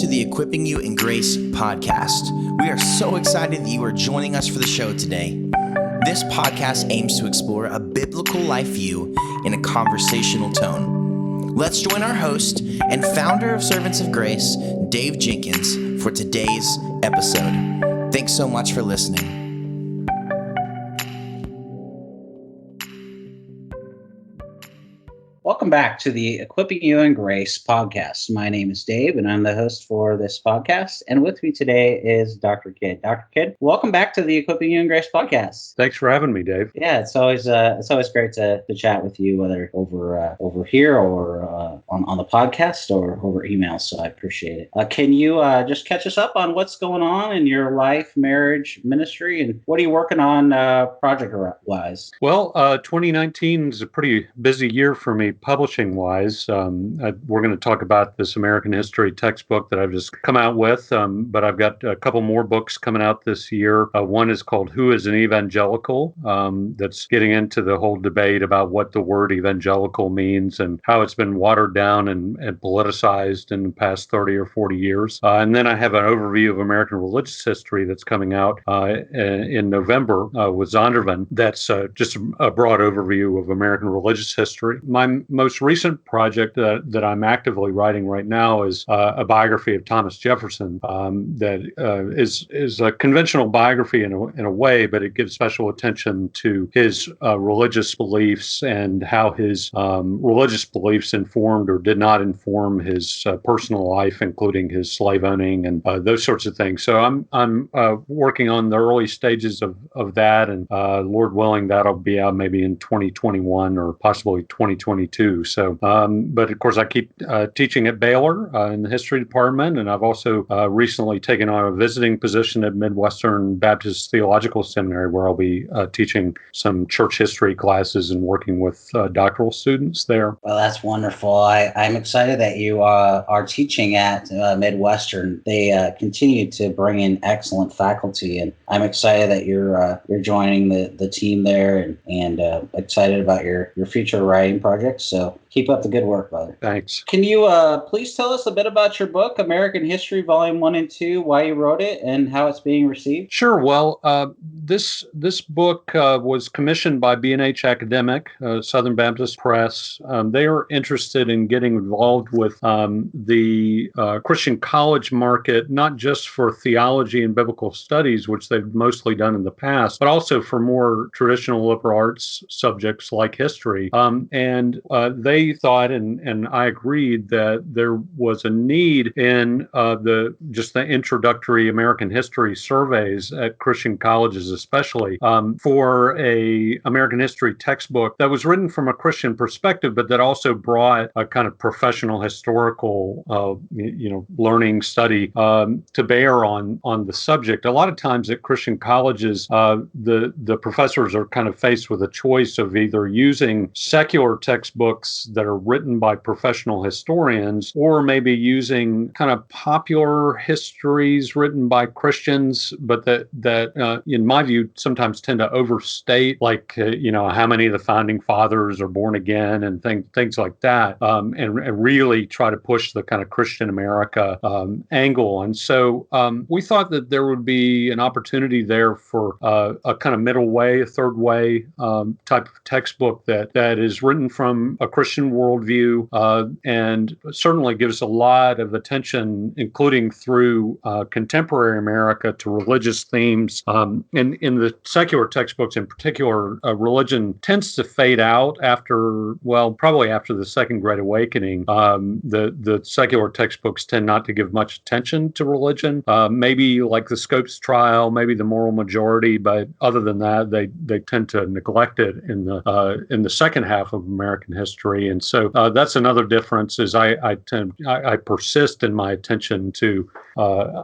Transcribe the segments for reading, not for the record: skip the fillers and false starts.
to the Equipping You in Grace podcast. We are so excited that you are joining us for the show today. This podcast aims to explore a biblical life view in a conversational tone. Let's join our host and founder of Servants of Grace, Dave Jenkins, for today's episode. Thanks so much for listening. Welcome back to the Equipping You in Grace podcast. My name is Dave, and I'm the host for this podcast. And with me today is Dr. Kidd. Dr. Kidd, welcome back to the Equipping You in Grace podcast. Thanks for having me, Dave. Yeah, it's always great to chat with you, whether over here or on the podcast or over email. So I appreciate it. Can you just catch us up on what's going on in your life, marriage, ministry, and what are you working on project-wise? Well, 2019 is a pretty busy year for me. Publishing-wise, we're going to talk about this American history textbook that I've just come out with, but I've got a couple more books coming out this year. One is called Who is an Evangelical? That's getting into the whole debate about what the word evangelical means and how it's been watered down and politicized in the past 30 or 40 years. And then I have an overview of American religious history that's coming out in November with Zondervan. That's just a broad overview of American religious history. My most recent project that I'm actively writing right now is a biography of Thomas Jefferson that is a conventional biography in a way, but it gives special attention to his religious beliefs and how his religious beliefs informed or did not inform his personal life, including his slave owning and those sorts of things. So I'm working on the early stages of that, and Lord willing, that'll be out maybe in 2021 or possibly 2022. So, but of course, I keep teaching at Baylor in the history department, and I've also recently taken on a visiting position at Midwestern Baptist Theological Seminary, where I'll be teaching some church history classes and working with doctoral students there. Well, that's wonderful. I'm excited that you are teaching at Midwestern. They continue to bring in excellent faculty, and I'm excited that you're joining the team there, and excited about your future writing projects. So keep up the good work, brother. Thanks. Can you please tell us a bit about your book, American History, Volume 1 and 2, why you wrote it, and how it's being received? Sure. Well, this book was commissioned by B&H Academic, Southern Baptist Press. They are interested in getting involved with the Christian college market, not just for theology and biblical studies, which they've mostly done in the past, but also for more traditional liberal arts subjects like history. And they thought, and I agreed, that there was a need in the introductory American history surveys at Christian colleges, especially for a American history textbook that was written from a Christian perspective, but that also brought a kind of professional historical, learning study to bear on the subject. A lot of times at Christian colleges, the professors are kind of faced with a choice of either using secular textbooks that are written by professional historians, or maybe using kind of popular histories written by Christians, but that in my view, sometimes tend to overstate, like, how many of the founding fathers are born again and things like that, and really try to push the kind of Christian America angle. And so we thought that there would be an opportunity there for a kind of middle way, a third way type of textbook that is written from a Christian worldview and certainly gives a lot of attention, including through contemporary America, to religious themes. And in the secular textbooks in particular, religion tends to fade out probably after the Second Great Awakening. The secular textbooks tend not to give much attention to religion, maybe like the Scopes Trial, maybe the Moral Majority, but other than that, they tend to neglect it in the second half of American history. And so that's another difference, is I persist in my attention to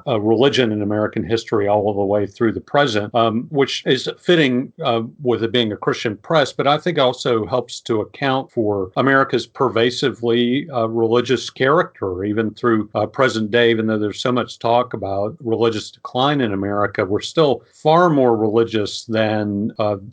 religion in American history all the way through the present, which is fitting with it being a Christian press, but I think also helps to account for America's pervasively religious character, even through present day. Even though there's so much talk about religious decline in America, we're still far more religious than,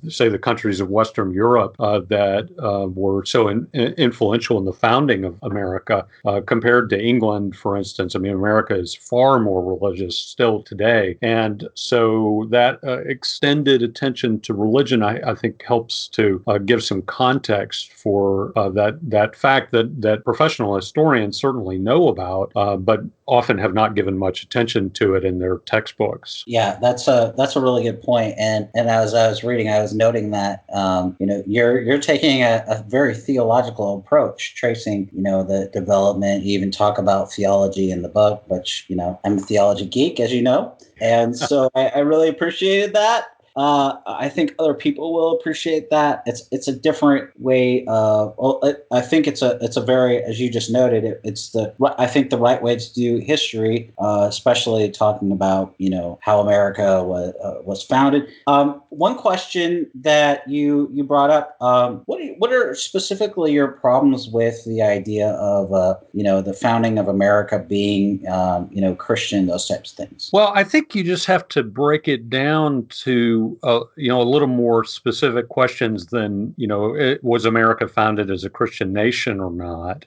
say, the countries of Western Europe that were so influential in the founding of America compared to England, for instance. I mean, America is far more religious still today. And so that extended attention to religion, I think, helps to give some context for that fact that professional historians certainly know about, but often have not given much attention to it in their textbooks. Yeah, that's a really good point. And as I was reading, I was noting that you're taking a very theological approach, tracing the development. You even talk about theology in the book, which I'm a theology geek, as you know, and so I really appreciated that. I think other people will appreciate that. It's a different way of. Well, I think it's a very, as you just noted, I think the right way to do history, especially talking about how America was founded. One question that you brought up. What are specifically your problems with the idea of the founding of America being Christian, those types of things? Well, I think you just have to break it down to a little more specific questions than was America founded as a Christian nation or not?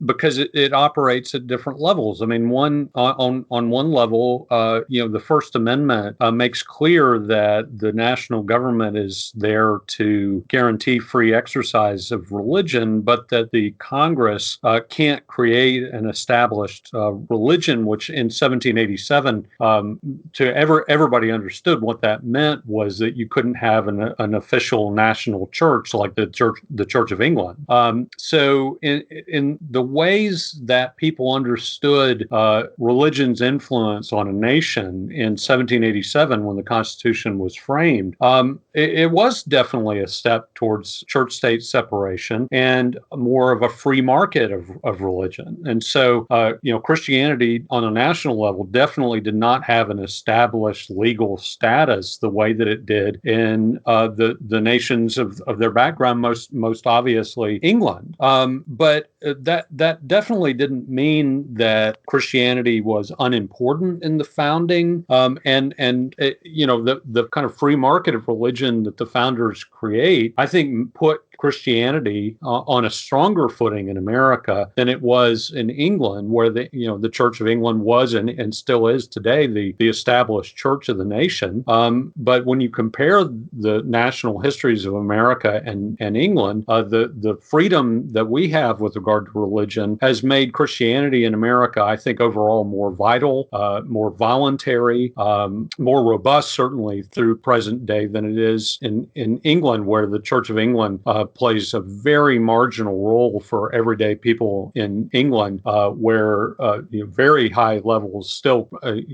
Because it operates at different levels. I mean, on one level, the First Amendment makes clear that the national government is there to guarantee free exercise of religion, but that the Congress can't create an established religion, which in 1787 everybody understood what that meant was that you couldn't have an official national church like the Church of England. So in the ways that people understood religion's influence on a nation in 1787 when the Constitution was framed, it was definitely a step towards church-state separation and more of a free market of religion. And so, Christianity on a national level definitely did not have an established legal status the way that it did in the nations of their background, most obviously England. But that definitely didn't mean that Christianity was unimportant in the founding. The kind of free market of religion that the founders create, I think, put Christianity on a stronger footing in America than it was in England, where the Church of England was and still is today the established church of the nation. But when you compare the national histories of America and England, the freedom that we have with regard to religion has made Christianity in America, I think, overall more vital, more voluntary, more robust, certainly through present day than it is in England, where the Church of England plays a very marginal role for everyday people in England, where very high levels still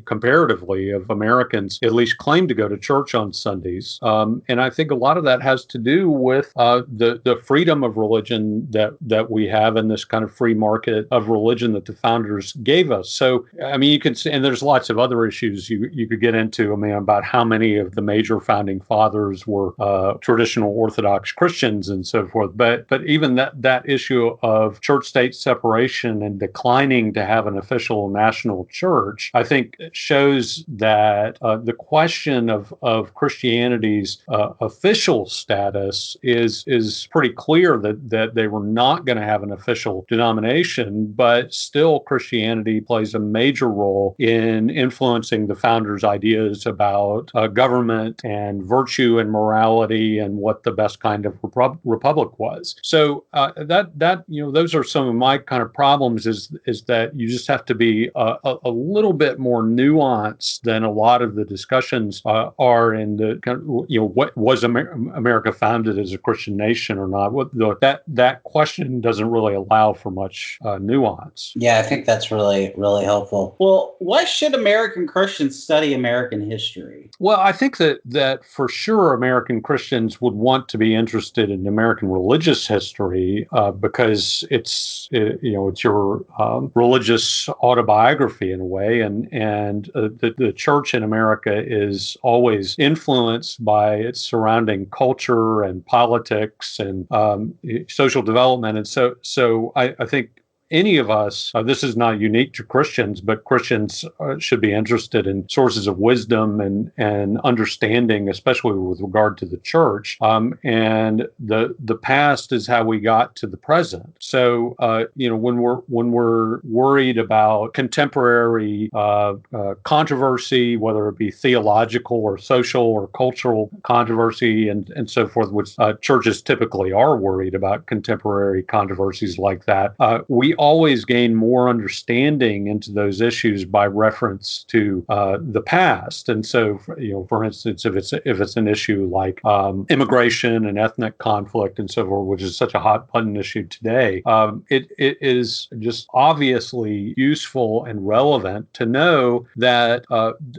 comparatively of Americans at least claim to go to church on Sundays. And I think a lot of that has to do with the freedom of religion that we have in this kind of free market of religion that the founders gave us. So, I mean, you can see, and there's lots of other issues you could get into, about how many of the major founding fathers were traditional Orthodox Christians and so forth. But even that issue of church-state separation and declining to have an official national church, I think shows that the question of Christianity's official status is pretty clear that they were not going to have an official denomination, but still Christianity plays a major role in influencing the founders' ideas about government and virtue and morality and what the best kind of republic was. So those are some of my kind of problems is that you just have to be a little bit more nuanced than a lot of the discussions are in the kind of, what was America founded as a Christian nation or not? That question doesn't really allow for much nuance. Yeah, I think that's really, really helpful. Well, why should American Christians study American history? Well, I think that for sure American Christians would want to be interested in American religious history because it's your religious autobiography in a way, and the church in America is always influenced by its surrounding culture and politics and social development, and so I think any of us, this is not unique to Christians, but Christians should be interested in sources of wisdom and understanding, especially with regard to the church. And the past is how we got to the present. So, when we're worried about contemporary controversy, whether it be theological or social or cultural controversy and so forth, which churches typically are worried about contemporary controversies like that, we always gain more understanding into those issues by reference to the past. And so, for instance, if it's an issue like immigration and ethnic conflict and so forth, which is such a hot button issue today, it is just obviously useful and relevant to know that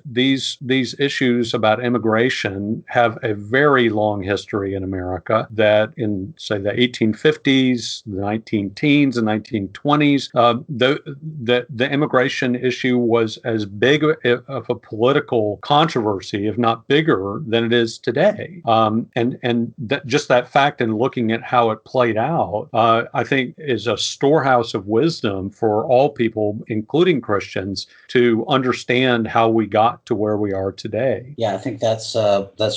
these issues about immigration have a very long history in America, that in, say, the 1850s, the 19-teens and 1920s, the immigration issue was as big of a political controversy, if not bigger, than it is today. And just that fact and looking at how it played out, I think is a storehouse of wisdom for all people, including Christians, to understand how we got to where we are today. Yeah, I think that's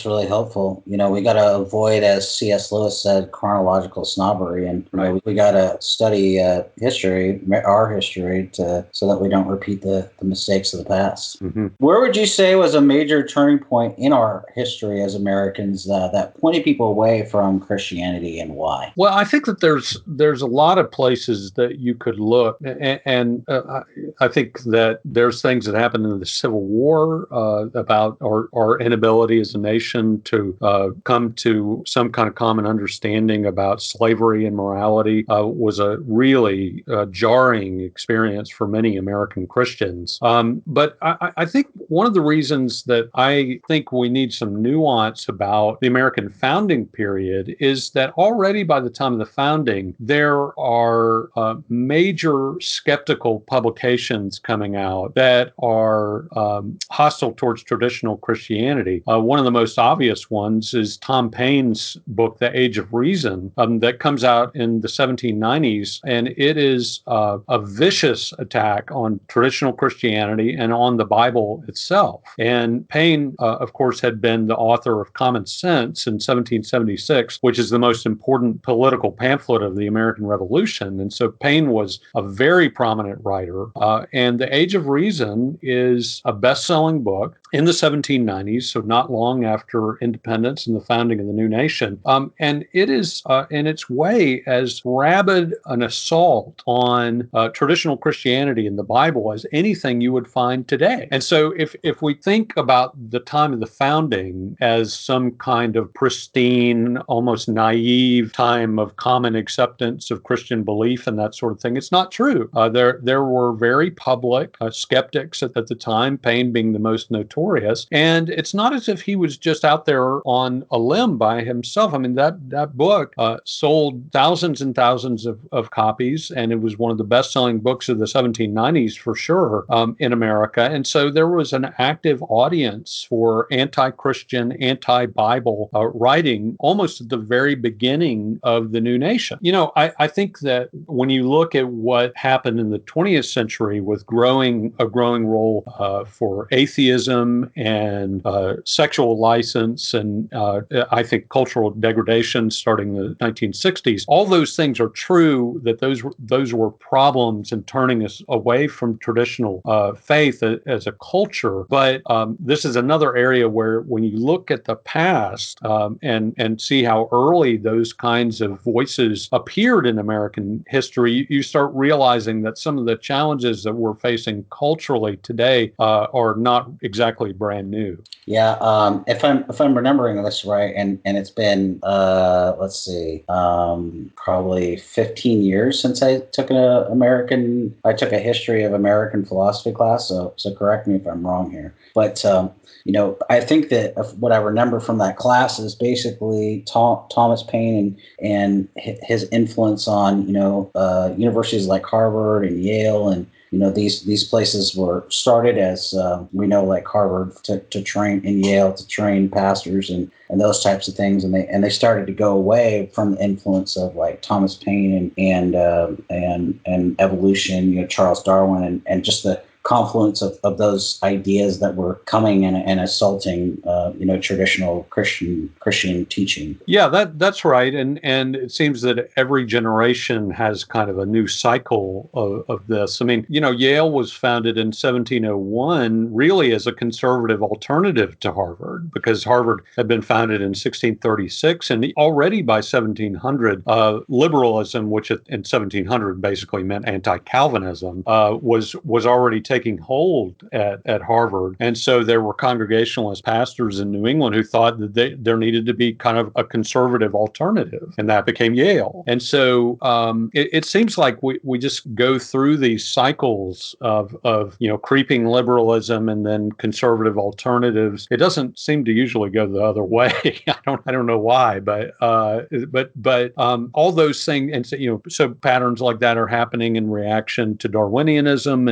really helpful. We got to avoid, as C.S. Lewis said, chronological snobbery, and we got to study history, our history, so that we don't repeat the mistakes of the past. Mm-hmm. Where would you say was a major turning point in our history as Americans that pointed people away from Christianity, and why? Well, I think that there's a lot of places that you could look, and I think that there's things that happened in the Civil War about our inability as a nation to come to some kind of common understanding about slavery and morality was a really jarring experience for many American Christians. But I think one of the reasons that I think we need some nuance about the American founding period is that already by the time of the founding, there are major skeptical publications coming out that are hostile towards traditional Christianity. One of the most obvious ones is Tom Paine's book, The Age of Reason, that comes out in the 1790s, and it is a vicious attack on traditional Christianity and on the Bible itself. And Paine, of course, had been the author of Common Sense in 1776, which is the most important political pamphlet of the American Revolution. And so Paine was a very prominent writer. And The Age of Reason is a best-selling book in the 1790s, so not long after independence and the founding of the new nation. And it is, in its way, as rabid an assault on traditional Christianity and the Bible as anything you would find today. And so if we think about the time of the founding as some kind of pristine, almost naive time of common acceptance of Christian belief and that sort of thing, it's not true. There were very public skeptics at the time, Paine being the most notorious. And it's not as if he was just out there on a limb by himself. I mean, that book sold thousands and thousands of copies, and it was one of the best-selling books of the 1790s for sure in America. And so there was an active audience for anti-Christian, anti-Bible writing almost at the very beginning of the new nation. I think that when you look at what happened in the 20th century with a growing role for atheism and sexual license and I think cultural degradation starting in the 1960s, all those things are true, that those were problems in turning us away from traditional faith as a culture. But this is another area where when you look at the past and see how early those kinds of voices appeared in American history, you start realizing that some of the challenges that we're facing culturally today are not exactly brand new. Yeah, if I'm remembering this right, and it's been probably 15 years since I took a history of American philosophy class. So correct me if I'm wrong here, but I think that what I remember from that class is basically Thomas Paine and his influence on universities like Harvard and Yale and these places were started as we know, like Harvard to train, and Yale to train pastors and those types of things, and they started to go away from the influence of like Thomas Paine and evolution, Charles Darwin, and just the confluence of those ideas that were coming and assaulting, traditional Christian teaching. Yeah, that's right, and it seems that every generation has kind of a new cycle of this. I mean, Yale was founded in 1701, really as a conservative alternative to Harvard, because Harvard had been founded in 1636, and already by 1700, liberalism, which in 1700 basically meant anti-Calvinism, was already taking hold at Harvard. And so there were Congregationalist pastors in New England who thought that there needed to be kind of a conservative alternative, and that became Yale. And so it seems like we just go through these cycles of creeping liberalism and then conservative alternatives. It doesn't seem to usually go the other way. I don't know why, but all those things, and so patterns like that are happening in reaction to Darwinianism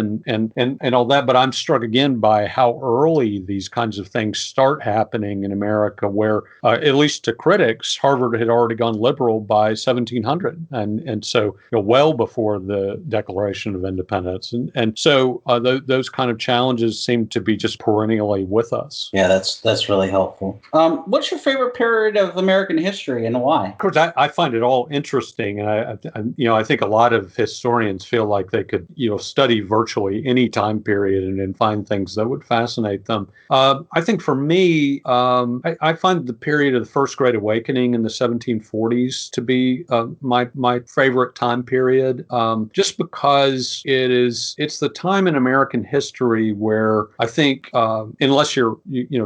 and all that. But I'm struck again by how early these kinds of things start happening in America, where at least to critics, Harvard had already gone liberal by 1700, and so well before the Declaration of Independence, and so those kind of challenges seem to be just perennially with us. Yeah, that's really helpful. What's your favorite period of American history and why? Of course, I find it all interesting, and I think a lot of historians feel like they could study virtually any time period and find things that would fascinate them. I think for me, I find the period of the First Great Awakening in the 1740s to be my favorite time period, just because it's the time in American history where I think, unless you're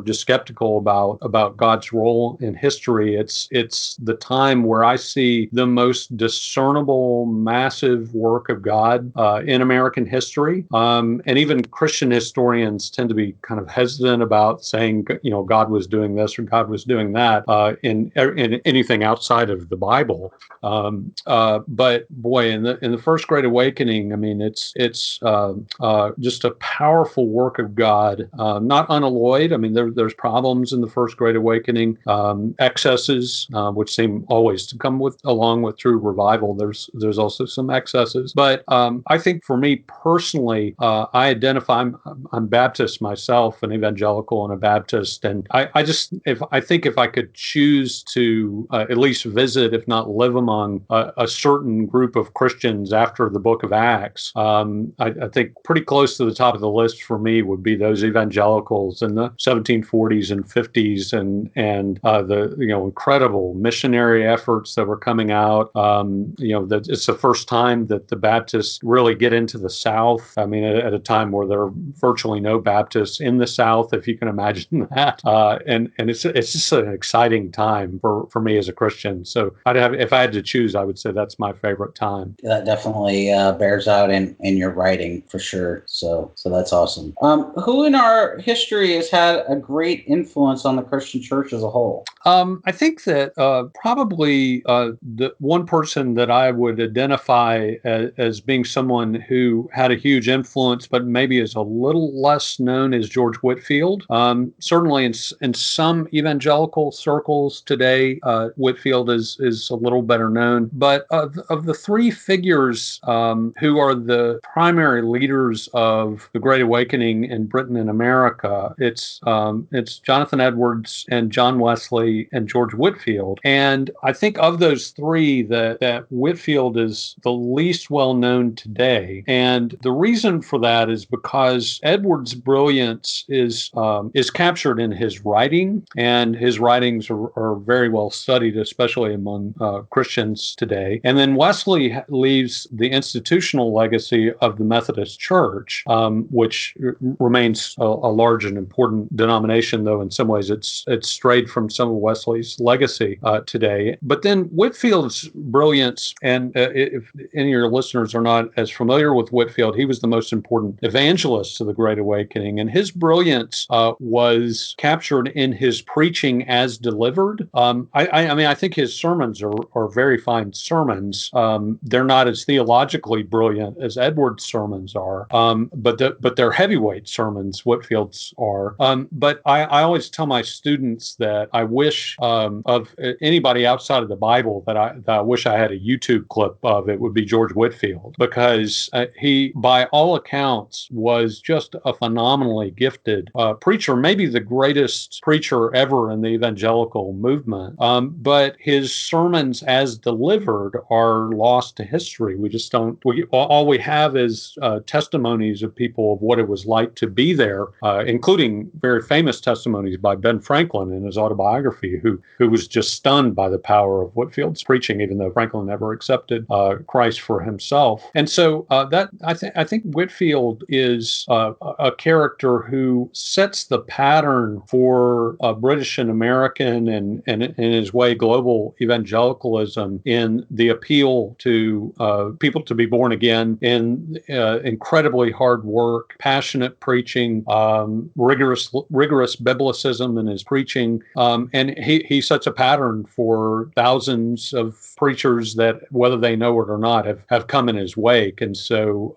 just skeptical about God's role in history, it's the time where I see the most discernible, massive work of God in American history. And even Christian historians tend to be kind of hesitant about saying, God was doing this or God was doing that in anything outside of the Bible. But boy, in the First Great Awakening, I mean, it's just a powerful work of God, not unalloyed. I mean, there's problems in the First Great Awakening, excesses, which seem always to come along with true revival. There's also some excesses, but I think for me personally, I identify. I'm Baptist myself, an evangelical and a Baptist, and I think if I could choose to at least visit, if not live among a certain group of Christians after the Book of Acts, I think pretty close to the top of the list for me would be those evangelicals in the 1740s and 50s, and the incredible missionary efforts that were coming out. That it's the first time that the Baptists really get into the South. I mean, at a time where there are virtually no Baptists in the South, if you can imagine that. And it's just an exciting time for me as a Christian. So if I had to choose, I would say that's my favorite time. That definitely bears out in your writing for sure. So that's awesome. Who in our history has had a great influence on the Christian church as a whole? I think that probably the one person that I would identify as being someone who had a huge influence, but maybe is a little less known, is George Whitefield. Certainly in some evangelical circles today, Whitefield is a little better known. But of the three figures who are the primary leaders of the Great Awakening in Britain and America, it's Jonathan Edwards and John Wesley and George Whitefield. And I think of those three, that Whitefield is the least well known today. And the reason for that is because Edwards' brilliance is captured in his writing, and his writings are very well studied, especially among Christians today. And then Wesley leaves the institutional legacy of the Methodist Church, which remains a large and important denomination, though in some ways it's strayed from some of Wesley's legacy today. But then Whitefield's brilliance, and if any of your listeners are not as familiar with Whitefield, he was the most important important evangelists of the Great Awakening, and his brilliance was captured in his preaching as delivered. I mean, I think his sermons are very fine sermons. They're not as theologically brilliant as Edwards' sermons are, but they're heavyweight sermons. Whitfield's are. But I always tell my students that I wish of anybody outside of the Bible that I wish I had a YouTube clip of. It would be George Whitefield, because he, by all accounts, was just a phenomenally gifted preacher, maybe the greatest preacher ever in the evangelical movement. But his sermons as delivered are lost to history. We just don't, all we have is testimonies of people of what it was like to be there, including very famous testimonies by Ben Franklin in his autobiography, who was just stunned by the power of Whitfield's preaching, even though Franklin never accepted Christ for himself. And so that I think Whitefield is a character who sets the pattern for British and American and in his way global evangelicalism in the appeal to people to be born again, in incredibly hard work, passionate preaching, rigorous biblicism in his preaching, and he sets a pattern for thousands of preachers that, whether they know it or not, have come in his wake. And so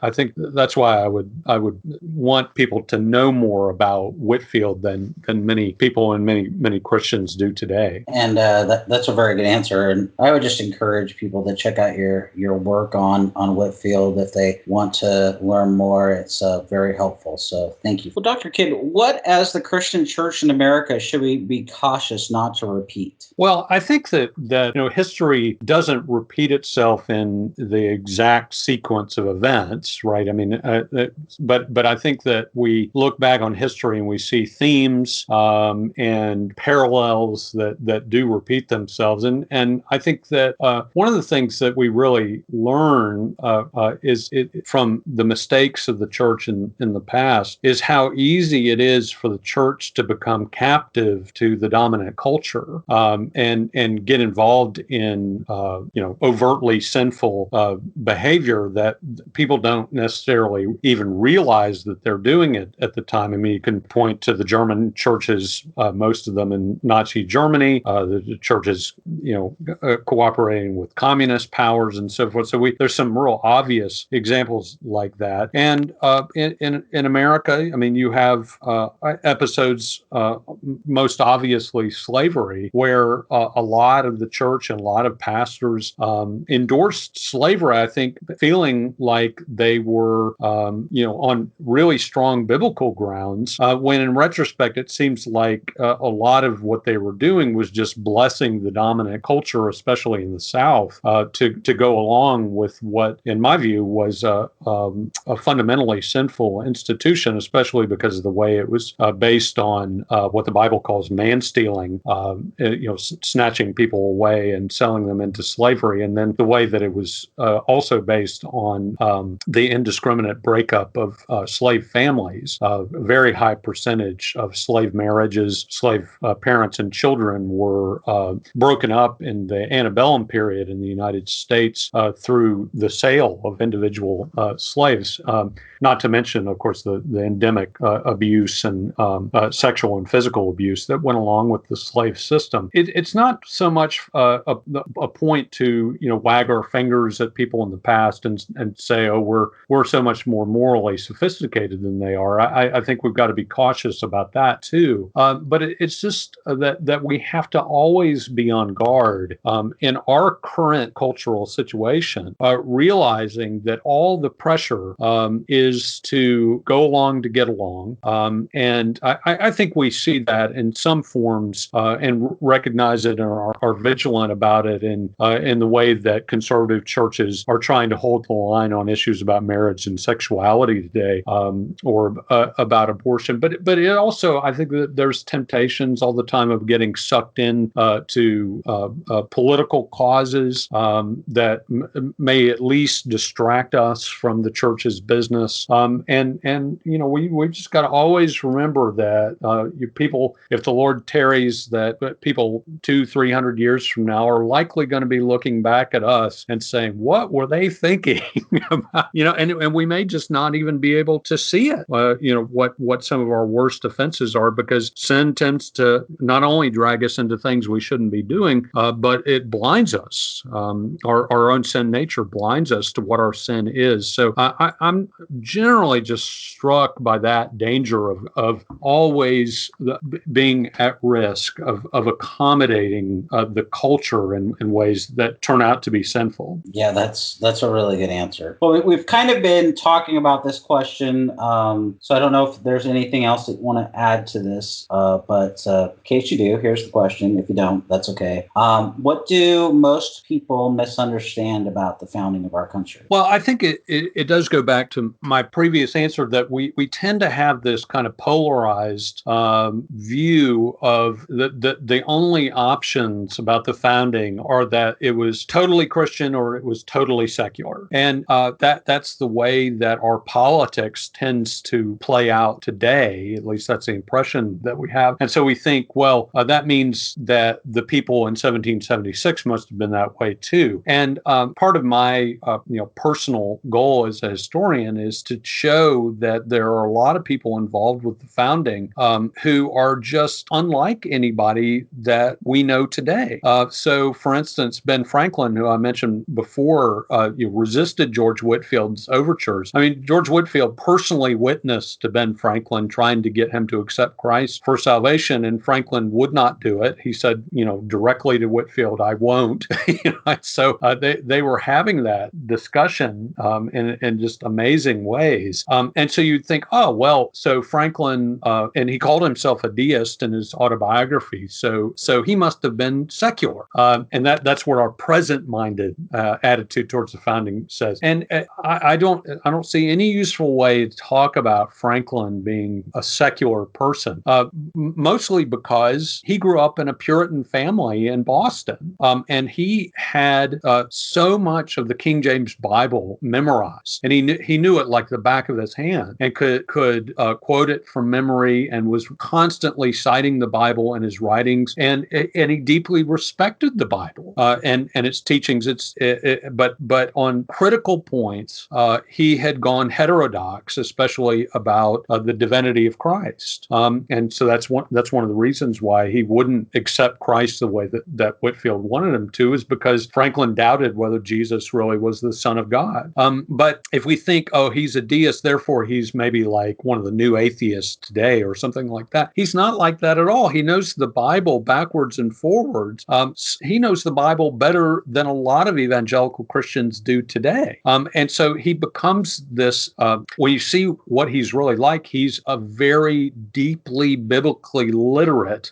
I think that's why I would want people to know more about Whitefield than many people and many Christians do today. And that's a very good answer. And I would just encourage people to check out your work on Whitefield if they want to learn more. It's very helpful. So thank you. Well, Dr. Kidd, what as the Christian church in America should we be cautious not to repeat? Well, I think that history doesn't repeat itself in the exact sequence of events, right? I mean, but I think that we look back on history and we see themes and parallels that do repeat themselves. And I think that one of the things that we really learn is from the mistakes of the church in the past is how easy it is for the church to become captive to the dominant culture and get involved in overtly sinful behavior that people don't necessarily even realize that they're doing it at the time. I mean, you can point to the German churches, most of them in Nazi Germany, the churches, cooperating with communist powers and so forth. So there's some real obvious examples like that. And in America, I mean, you have episodes, most obviously slavery, where a lot of the church and a lot of pastors endorsed slavery, I think, feeling like they were, on really strong biblical grounds, when in retrospect, it seems like a lot of what they were doing was just blessing the dominant culture, especially in the South, to go along with what, in my view, was a fundamentally sinful institution, especially because of the way it was based on what the Bible calls man-stealing, snatching people away and selling them into slavery, and then the way that it was also based on the indiscriminate breakup of slave families. A very high percentage of slave marriages, slave parents and children were broken up in the antebellum period in the United States through the sale of individual slaves, not to mention, of course, the endemic abuse and sexual and physical abuse that went along with the slave system. It's not so much a point to wag our fingers at people in the past and say, oh, we're so much more morally sophisticated than they are. I think we've got to be cautious about that too. But it's just that we have to always be on guard in our current cultural situation, realizing that all the pressure is to go along to get along. And I think we see that in some forms and recognize it and are vigilant about it in the way that conservative churches are trying to hold the line on issues about marriage and sexuality today, or about abortion. But it also, I think that there's temptations all the time of getting sucked in to political causes that may at least distract us from the church's business. We just got to always remember that people, if the Lord tarries, that people 200-300 years from now are likely going to be looking back at us and saying, "What were they thinking?" about, and and we may just not even be able to see it. What some of our worst offenses are, because sin tends to not only drag us into things we shouldn't be doing, but it blinds us. Our own sin nature blinds us to what our sin is. So I'm generally just struck by that danger of always being at risk of accommodating the culture in ways that turn out to be sinful. Yeah, that's a really good answer. Well, we've kind of been talking about this question, so I don't know if there's anything else that you want to add to this, but in case you do, here's the question. If you don't, that's okay. What do most people misunderstand about the founding of our country? Well, I think it does go back to my previous answer that we tend to have this kind of polarized view of the only options about the founding are that it was totally Christian or it was totally secular. And that's the way that our politics tends to play out today. At least that's the impression that we have. And so we think, well, that means that the people in 1776 must have been that way too. And part of my personal goal as a historian is to show that there are a lot of people involved with the founding who are just unlike anybody that we know today. So, for instance, Ben Franklin, who I mentioned before, resisted George Whitefield's overtures. I mean, George Whitefield personally witnessed to Ben Franklin trying to get him to accept Christ for salvation, and Franklin would not do it. He said, directly to Whitefield, "I won't." So they were having that discussion in just amazing ways. And so you'd think, oh, well, so Franklin, and he called himself a deist in his autobiography, so he must have been secular. And that's what our present-minded attitude towards the founding says. And I don't see any useful way to talk about Franklin being a secular person, mostly because he grew up in a Puritan family in Boston, and he had so much of the King James Bible memorized, and he knew it like the back of his hand, and could quote it from memory, and was constantly citing the Bible in his writings, and he deeply respected the Bible and its teachings. But on critical points, he had gone heterodox, especially about the divinity of Christ, and so that's one of the reasons why he wouldn't accept Christ the way that Whitefield wanted him to, is because Franklin doubted whether Jesus really was the Son of God. But if we think, oh, he's a deist, therefore he's maybe like one of the new atheists today or something like that, he's not like that at all. He knows the Bible backwards and forwards. He knows the Bible better than a lot of evangelical Christians do today. And so he becomes this, when you see what he's really like, he's a very deeply biblically literate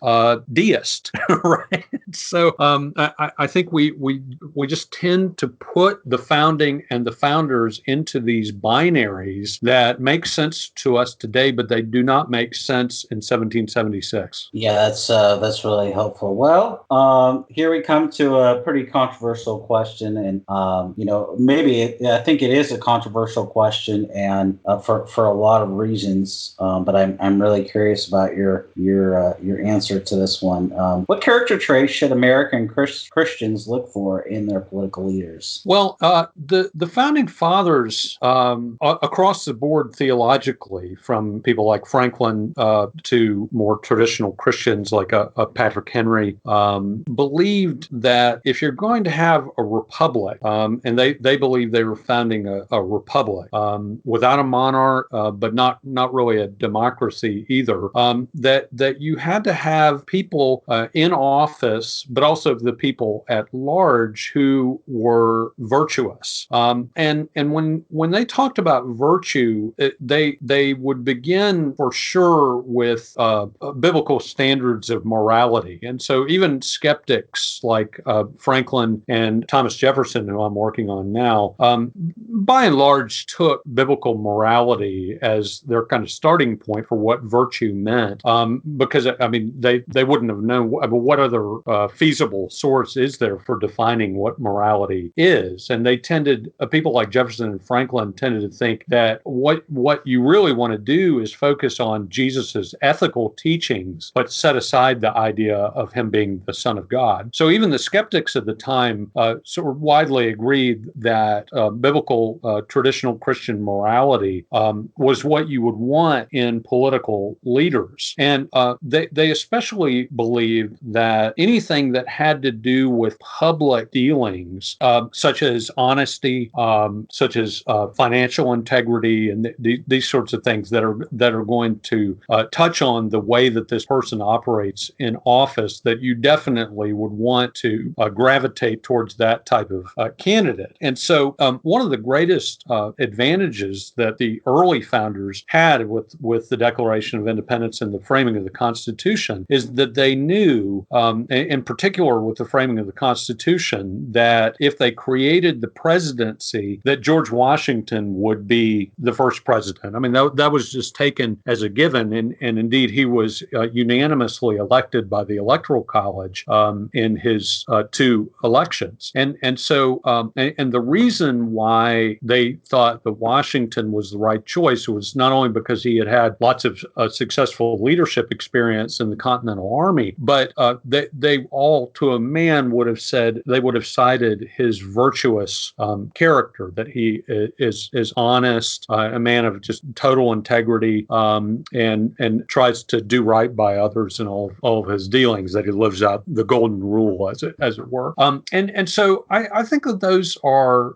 deist, right? So I think we just tend to put the founding and the founders into these binaries that make sense to us today, but they do not make sense in 1776. Yeah, that's really helpful. Well, here we come to a pretty controversial question, and I think it is a controversial question, and for a lot of reasons. But I'm really curious about your answer to this one. What character traits should American Christians look for in their political leaders? Well, the founding fathers, across the board theologically, from people like Franklin to more traditional Christians like Patrick Henry, believed that if you're going to have a republic, and they believed they were founding a republic without a monarch, but not really a democracy either, that you had to have people in office, but also the people at large who were virtuous. And when they talked about virtue, they would begin for sure with biblical standards of morality. And so even skeptics like Franklin and Thomas Jefferson, who I'm working on now, by and large took biblical morality as their kind of starting point for what virtue meant. Because, I mean, they wouldn't have known what other feasible source is there for defining what morality is. And they tended, people like Jefferson and Franklin tended to think that what you really want to do is focus on Jesus's ethical teachings, but set aside the idea of him being the Son of God. So even the skeptics at the time sort of widely agreed that biblical traditional Christian morality was what you would want in political leaders. And they especially believed that anything that had to do with public dealings, such as honesty, such as financial integrity, and these sorts of things that are going to touch on the way that this person operates in office, that you definitely would want to gravitate towards that type of candidate. And so one of the greatest advantages that the early founders had with the Declaration of Independence and the framing of the Constitution is that they knew, in particular with the framing of the Constitution, that if they created the presidency, that George Washington would be the first president. I mean, that was just taken as a given, and indeed he was unanimously elected by the Electoral College in his two elections. And the reason why they thought that Washington was the right choice was not only because he had lots of successful leadership experience in the Continental Army, but they all, to a man, would have cited his virtuous character, that he is honest, a man of just total integrity, and tries to do right by others in all of his dealings, that he lives out the golden rule, as it were. And so I think that those are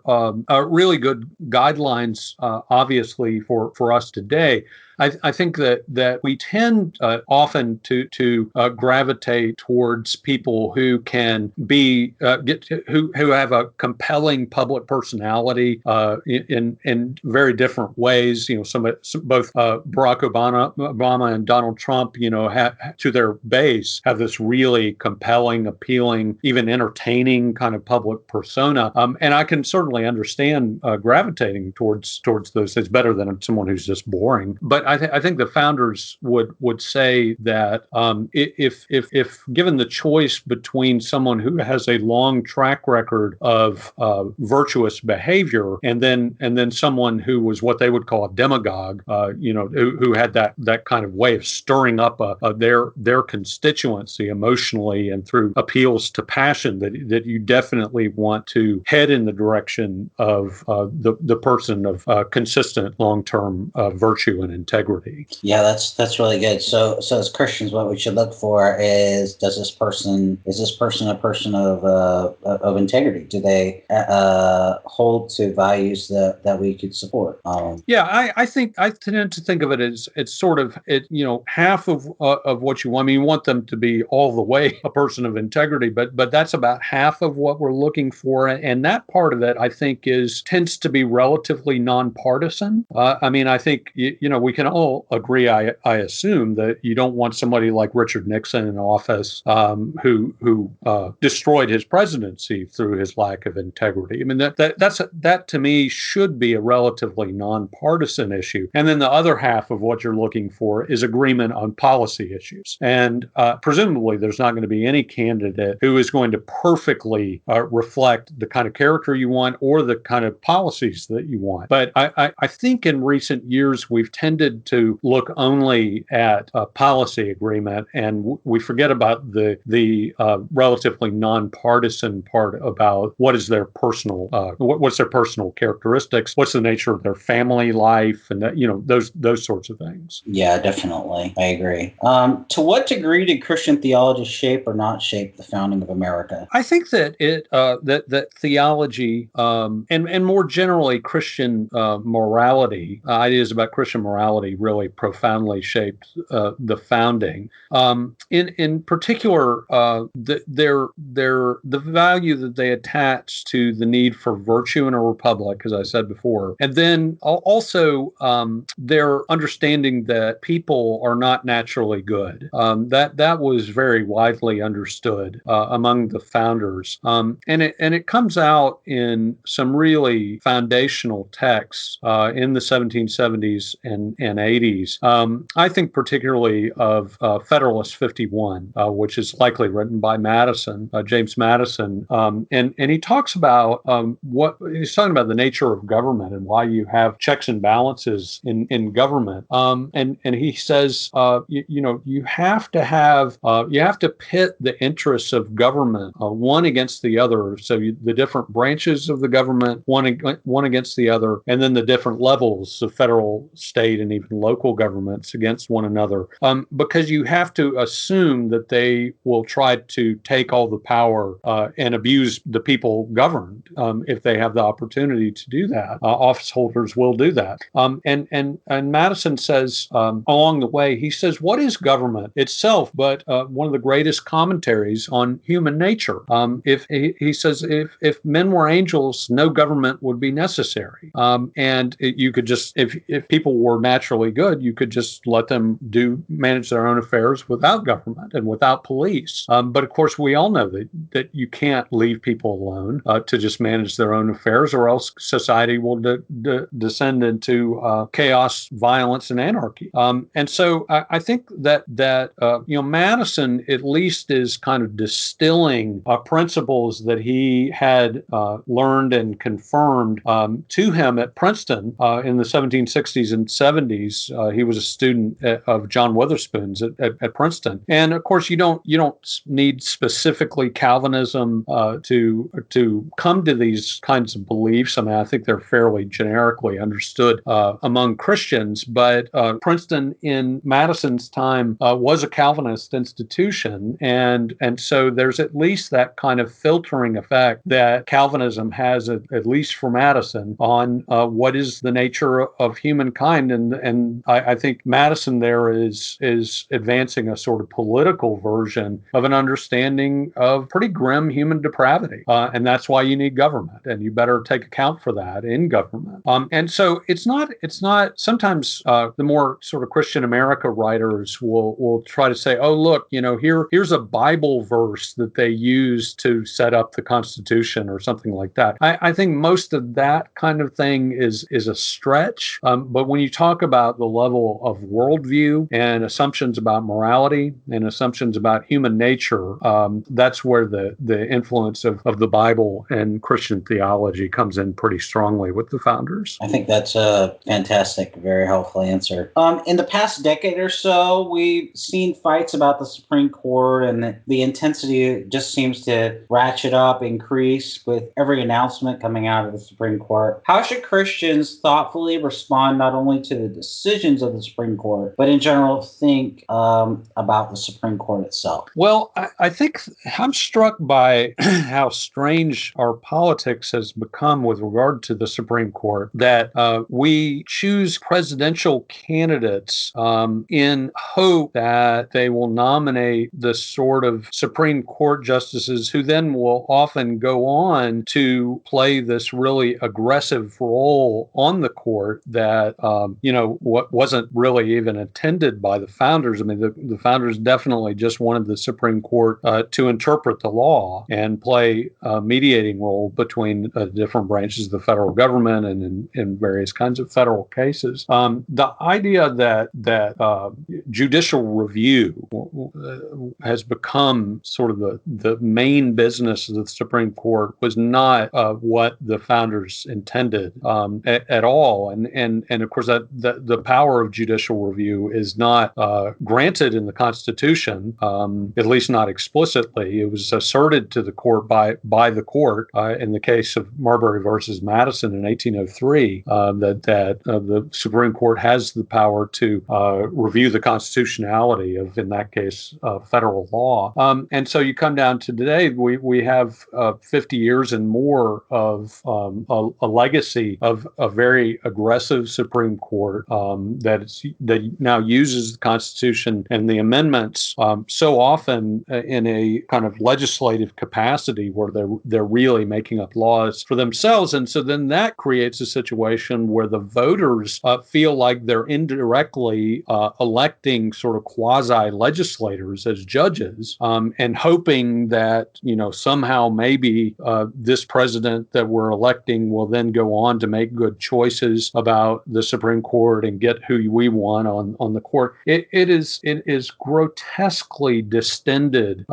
really good guidelines, obviously, for us today. I think that we tend often to gravitate towards people who can be who have a compelling public personality in very different ways. You know, both Barack Obama and Donald Trump, to their base, have this really compelling, appealing, even entertaining kind of public persona. And I can certainly understand gravitating towards those things better than someone who's just boring. But I think the founders would say that if given the choice between someone who has a long track record of virtuous behavior and then someone who was what they would call a demagogue, who had that kind of way of stirring up their constituency emotionally and through appeals to passion, that you definitely want to head in the direction of the person of consistent long-term virtue and integrity. Yeah, that's really good. So as Christians, what we should look for is this person a person of integrity? Do they hold to values that we could support? I think I tend to think of it as it's sort of half of what you want. I mean, you want them to be all the way a person of integrity, but that's about half of what we're looking for, and that part of it I think tends to be relatively nonpartisan. I mean, I think we can all agree, I assume, that you don't want somebody like Richard Nixon in office who destroyed his presidency through his lack of integrity. I mean, that to me should be a relatively nonpartisan issue. And then the other half of what you're looking for is agreement on policy issues. And presumably there's not going to be any candidate who is going to perfectly reflect the kind of character you want or the kind of policies that you want. But I think in recent years we've tended to look only at policy agreement, and we forget about the relatively nonpartisan part about what is their personal what's their personal characteristics, what's the nature of their family life, and those sorts of things. Yeah, definitely, I agree. To what degree did Christian theology shape or not shape the founding of America? I think that that theology and more generally Christian morality, ideas about Christian morality, really profoundly shaped the founding. In particular, the value that they attached to the need for virtue in a republic, as I said before, and then also their understanding that people are not naturally good. That was very widely understood among the founders, and it comes out in some really foundational texts in the 1770s and and 80s. I think particularly of Federalist 51, which is likely written by Madison, James Madison, and he talks about what he's talking about the nature of government and why you have checks and balances in government. And he says, you have to pit the interests of government one against the other. So the different branches of the government, one against the other, and then the different levels of federal, state, and even local governments against one another. Because you have to assume that they will try to take all the power and abuse the people governed if they have the opportunity to do that. Office holders will do that. And Madison says along the way, he says, what is government itself but one of the greatest commentaries on human nature? If he says, if men were angels, no government would be necessary. And you could just, if people were naturally good, you could just let them manage their own affairs without government and without police. But of course, we all know that you can't leave people alone to just manage their own affairs, or else society will descend into chaos, violence, and anarchy. And so I think that Madison at least is kind of distilling principles that he had learned and confirmed to him at Princeton in the 1760s and 70s. He was a student of John Witherspoon's at Princeton, and of course you don't need specifically Calvinism to come to these kinds of beliefs. I mean, I think they're fairly generically understood among Christians, but Princeton in Madison's time was a Calvinist institution, and so there's at least that kind of filtering effect that Calvinism has, at least for Madison, on what is the nature of humankind, and I think Madison there is advancing a sort of political version of an understanding of pretty grim human depravity, and that's why you need government, and you better take account for that in government. And so it's not. Sometimes the more sort of Christian America writers will try to say, oh, look, here's a Bible verse that they use to set up the Constitution or something like that. I think most of that kind of thing is a stretch. But when you talk about the level of worldview and assumptions about morality and assumptions about human nature, that's where the influence of the Bible and Christian theology comes in pretty strongly with the founders. I think that's a fantastic, very helpful answer. In the past decade or so, we've seen fights about the Supreme Court, and the intensity just seems to ratchet up, increase with every announcement coming out of the Supreme Court. How should Christians thoughtfully respond not only to the decisions of the Supreme Court, but in general think about the Supreme Court itself? Well, I think I'm struck by how strange our politics has become with regard to the Supreme Court, that we choose presidential candidates in hope that they will nominate the sort of Supreme Court justices who then will often go on to play this really aggressive role on the court that, what wasn't really even intended by the founders. I mean, the founders definitely just wanted the Supreme Court to interpret the law and play a mediating role between different branches of the federal government and in various kinds of federal cases. The idea that judicial review has become sort of the main business of the Supreme Court was not what the founders intended at all. And of course, that the power of judicial review is not granted in the Constitution, at least not explicitly. It was asserted to the court by the court in the case of Marbury versus Madison in 1803 that the Supreme Court has the power to review the constitutionality of, in that case, federal law. And so you come down to today, we have 50 years and more of a legacy of a very aggressive Supreme Court that now uses the Constitution and the amendments so often in a kind of legislative capacity where they're really making up laws for themselves. And so then that creates a situation where the voters feel like they're indirectly electing sort of quasi-legislators as judges and hoping that, somehow maybe this president that we're electing will then go on to make good choices about the Supreme Court court and get who we want on the court. It is grotesquely distended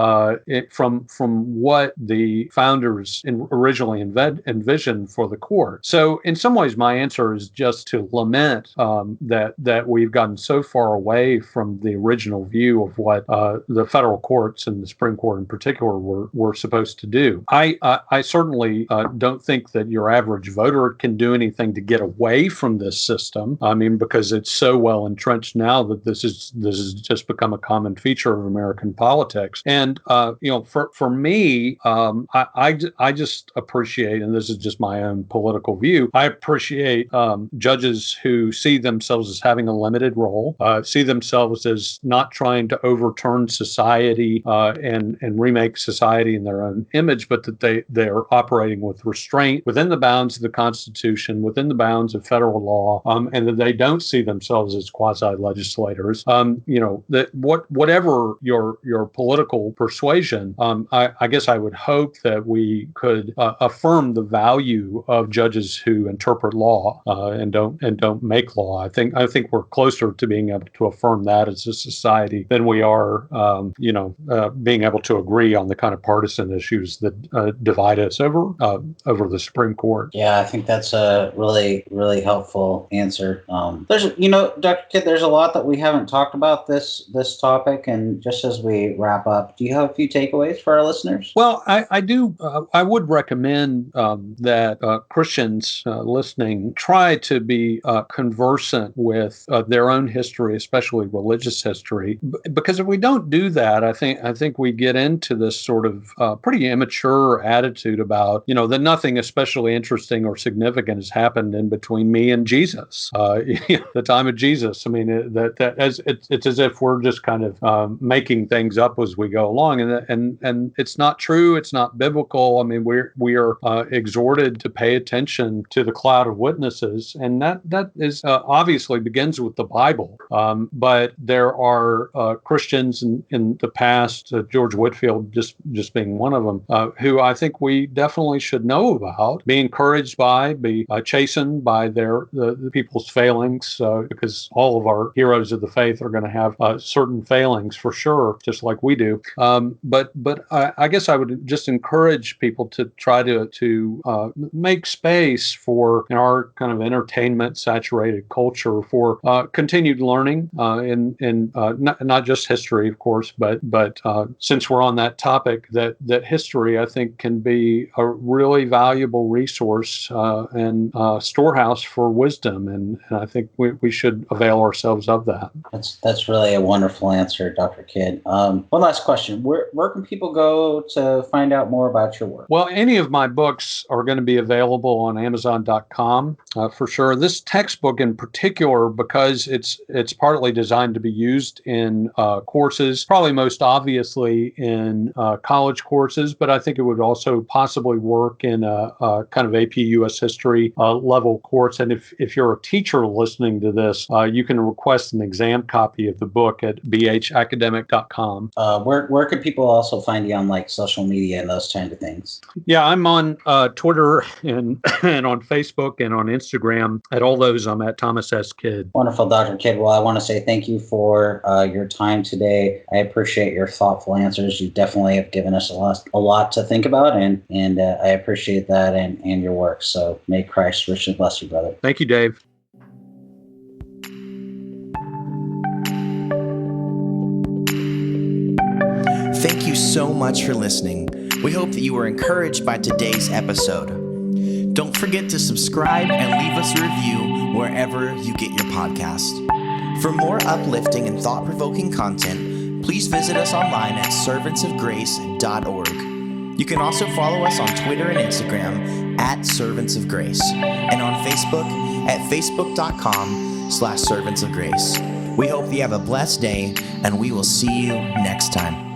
from what the founders originally envisioned for the court. So in some ways, my answer is just to lament that we've gotten so far away from the original view of what the federal courts and the Supreme Court in particular were supposed to do. I certainly don't think that your average voter can do anything to get away from this system. I mean, because it's so well entrenched now that this has just become a common feature of American politics. And for me, I just appreciate, and this is just my own political view, I appreciate judges who see themselves as having a limited role, see themselves as not trying to overturn society and remake society in their own image, but that they are operating with restraint within the bounds of the Constitution, within the bounds of federal law, and that they don't see themselves as quasi-legislators. That whatever your political persuasion, I guess I would hope that we could affirm the value of judges who interpret law and don't make law. I think we're closer to being able to affirm that as a society than we are, being able to agree on the kind of partisan issues that divide us over the Supreme Court. Yeah, I think that's a really, really helpful answer. There's, Dr. Kidd, there's a lot that we haven't talked about this topic, and just as we wrap up, do you have a few takeaways for our listeners? Well, I do. I would recommend that Christians listening try to be conversant with their own history, especially religious history, because if we don't do that, I think we get into this sort of pretty immature attitude about that nothing especially interesting or significant has happened in between me and Jesus, the time of Jesus. I mean, it's as if we're just kind of making things up as we go along, and it's not true. It's not biblical. I mean, we are exhorted to pay attention to the cloud of witnesses, and that is obviously begins with the Bible. But there are Christians in the past, George Whitefield just being one of them, who I think we definitely should know about, be encouraged by, be chastened by the people's failings, because all of our heroes of the faith are going to have certain failings for sure, just like we do. But I guess I would just encourage people to try to make space for, in our kind of entertainment saturated culture, for continued learning in not just history, of course, but since we're on that topic, that history, I think, can be a really valuable resource and storehouse for wisdom, and I think we should avail ourselves of that. That's really a wonderful answer, Dr. Kidd. One last question: Where can people go to find out more about your work? Well, any of my books are going to be available on Amazon.com for sure. This textbook in particular, because it's partly designed to be used in courses, probably most obviously in college courses, but I think it would also possibly work in a kind of AP US History level course. And if you're a teacher listening to this, you can request an exam copy of the book at bhacademic.com. Where could people also find you on like social media and those kinds of things? Yeah, I'm on Twitter and on Facebook and on Instagram. At all those, I'm at Thomas S. Kidd. Wonderful, Dr. Kidd. Well, I want to say thank you for your time today. I appreciate your thoughtful answers. You definitely have given us a lot to think about, and I appreciate that and your work. So may Christ richly bless you, brother. Thank you, Dave. Thank you so much for listening. We hope that you were encouraged by today's episode. Don't forget to subscribe and leave us a review wherever you get your podcast. For more uplifting and thought-provoking content, please visit us online at servantsofgrace.org. You can also follow us on Twitter and Instagram at Servants of Grace, and on Facebook at facebook.com/servantsofgrace. We hope you have a blessed day, and we will see you next time.